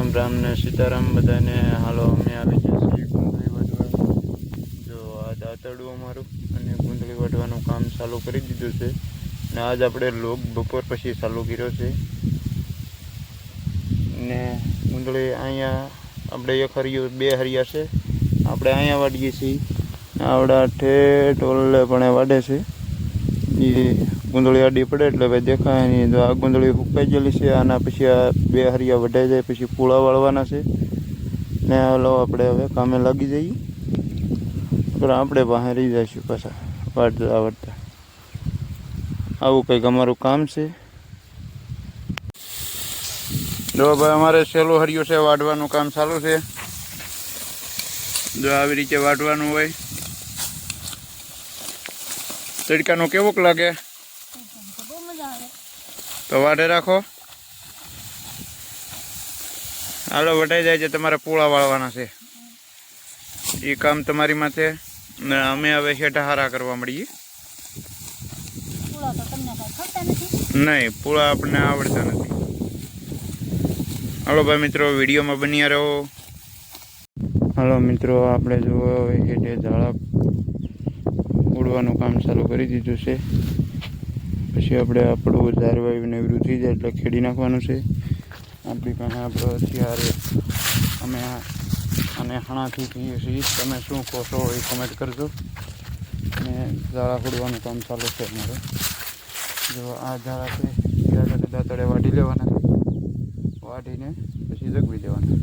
राम राम ने सीताराम बधाने। हालो अमे આવી ગયા છીએ ગુંદળી વાટવા। જો આજ આતરડું અમારું અને ગુંદળી વાટવાનું કામ ચાલુ કરી દીધું છે ને આજ આપણે લોક બપોર પછી ચાલુ કર્યો છે ને ગુંદળી અહીંયા આપણે એક હરિયું બે હરિયા છે આપણે અહીંયા વાડીએ છીએ। આવડા ઠેઠ ઓલે પણ વાડે છે એ गुंदड़ी आडी पड़े એટલે भाई देखाय नहीं। तो आ गुंदड़ी हुकाई गયેલી છે। आना पछी आ बे हरिया वढाई जाए पछी पूळा वाळवाना છે ने हलो આપણે હવે કામે લાગી જઈએ। पर આપણે પાસે રહી જઈશું પાછા વાળતા વાળતા। આવું કંઈક અમારું કામ છે। જો ભાઈ અમારે સેલો હરિયો છે વાડવાનું કામ ચાલુ છે। જો આવી રીતે વાડવાનું હોય। તડકાનો કેવોક લાગે तो वाटे राखो। हालो वटाई जाए तमारे पूळा वाळवाना छे ए काम तमारी माथे ने अमे हवे शेटा हारा करवा मळीए। पूळा तो तमने काई खपता नथी? नहीं, पूळा आपने आवडता नथी। हालो भाई मित्रों विडियो में बनिया रहो। हालो मित्रों आपणे जो हेठे झाड़ा उड़वानुं काम चालू करी दीधुं छे। પછી આપણે આપણું ઝારવાઈને એવરું થઈ જાય એટલે ખેડી નાખવાનું છે। આપણી પાસે આપણો અત્યારે અમે અને હણાથી કહીએ છીએ। તમે શું કહો છો એ કમેન્ટ કરજો। અને ઝાડા ખોડવાનું કામ ચાલુ છે અમારે। જો આ ઝાડા છે ઝાડા દાંતડે વાઢી લેવાના, વાઢીને પછી જગવી દેવાના।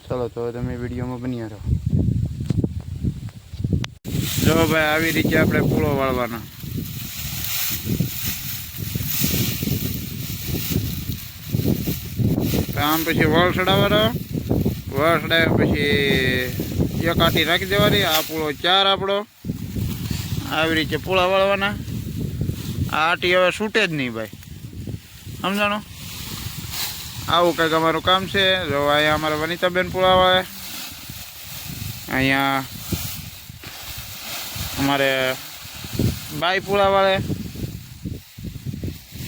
ચાલો તો તમે વિડીયોમાં બન્યા રહો। જો ભાઈ આવી રીતે આપણે પૂળો વાળવાના। આમ પછી વળ ચડાવવાનો, વળ ચડાવ્યા પછી એક આટી રાખી દેવાની। આ પૂળો ચાર આપણો આવી રીતે પૂળા વાળવાના। આ આટી હવે છૂટે જ નહીં ભાઈ, સમજાણો? આવું કંઈક અમારું કામ છે। જો અહીંયા અમારા વનિતાબેન પૂળા વાળે, અહીંયા અમારે બાઈ પૂળા વાળે,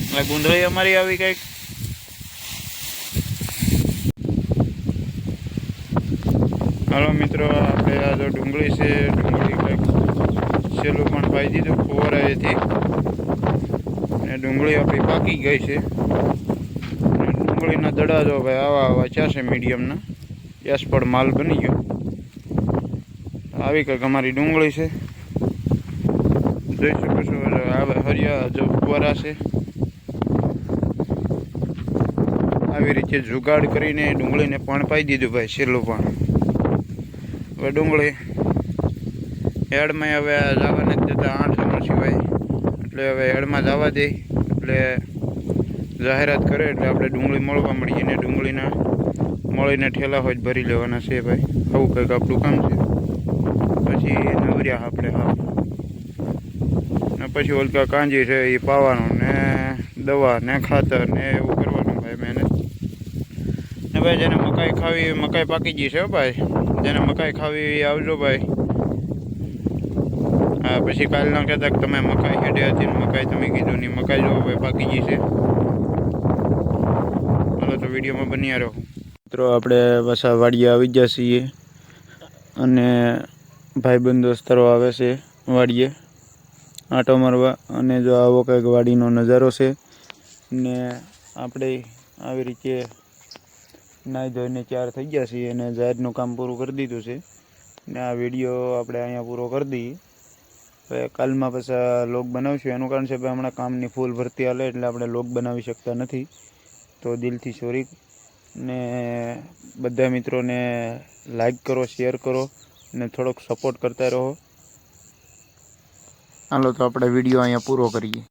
એટલે ગુંદળી અમારી આવી કંઈક। हालो मित्रों आपणे आ जो डूंगળી છે, डूंगળી કંઈક છેલ્લું પણ પાઈ દીધું ફુવારાએથી ને ડુંગળી આપણી પાકી ગઈ છે। અને ડુંગળીના દડા જો ભાઈ આવા આવા થયા છે મીડિયમના, એસપડ માલ બની ગયો। આવી કંઈક અમારી ડુંગળી છે, જોઈ શકો છો। આવે હરિયા જો ફુવારા છે, આવી રીતે જુગાડ કરીને ડુંગળીને પણ પાઈ દીધું ભાઈ છેલ્લું પણ। હવે ડુંગળી હેડમાં હવે જવા નથી દેતા 8 સમય સિવાય, એટલે હવે હેડમાં જવા દે એટલે જાહેરાત કરે એટલે આપણે ડુંગળી મળવા મળીએ ને ડુંગળીના મળીને ઠેલા હોય ભરી લેવાના છે ભાઈ। આવું કંઈક આપણું કામ છે। પછી નવર્યા આપણે હા ને પછી ઓલકા કાંજી છે એ પાવાનું ને દવા ને ખાતર ને એવું કરવાનું ભાઈ મહેનત ને ભાઈ। જેને મકાઈ ખાવી મકાઈ પાકી ગઈ છે ભાઈ, જેને મકાઈ ખાવી આવજો ભાઈ। હા પછી કાલ ના કહેતા કે તમે મકાઈ હેડે હતી ને મકાઈ તમે કીધું નહીં, મકાઈ જો ભાઈ પાકી ગઈ છે। ચાલો તો વિડીયોમાં બન્યા રહો। મિત્રો આપણે પાછા વાડીએ આવી ગયા છીએ અને ભાઈબંધ દોસ્તારો આવે છે વાડીએ આંટો મારવા। અને જો આવો કંઈક વાડીનો નજારો છે ને આપણે આવી રીતે નાહી ધોઈને તૈયાર થઈ ગયા છીએ અને જાહેરનું કામ પૂરું કરી દીધું છે ને આ વિડીયો આપણે અહીંયા પૂરો કરી દઈએ। હવે કાલમાં પાછા લોગ બનાવશું। એનું કારણ છે ભાઈ હમણાં કામની ફૂલ ભરતી હાલે એટલે આપણે લોગ બનાવી શકતા નથી, તો દિલથી સોરી। ને બધા મિત્રોને લાઈક કરો, શેર કરો ને થોડોક સપોર્ટ કરતા રહો। હાલો તો આપણે વિડીયો અહીંયા પૂરો કરીએ।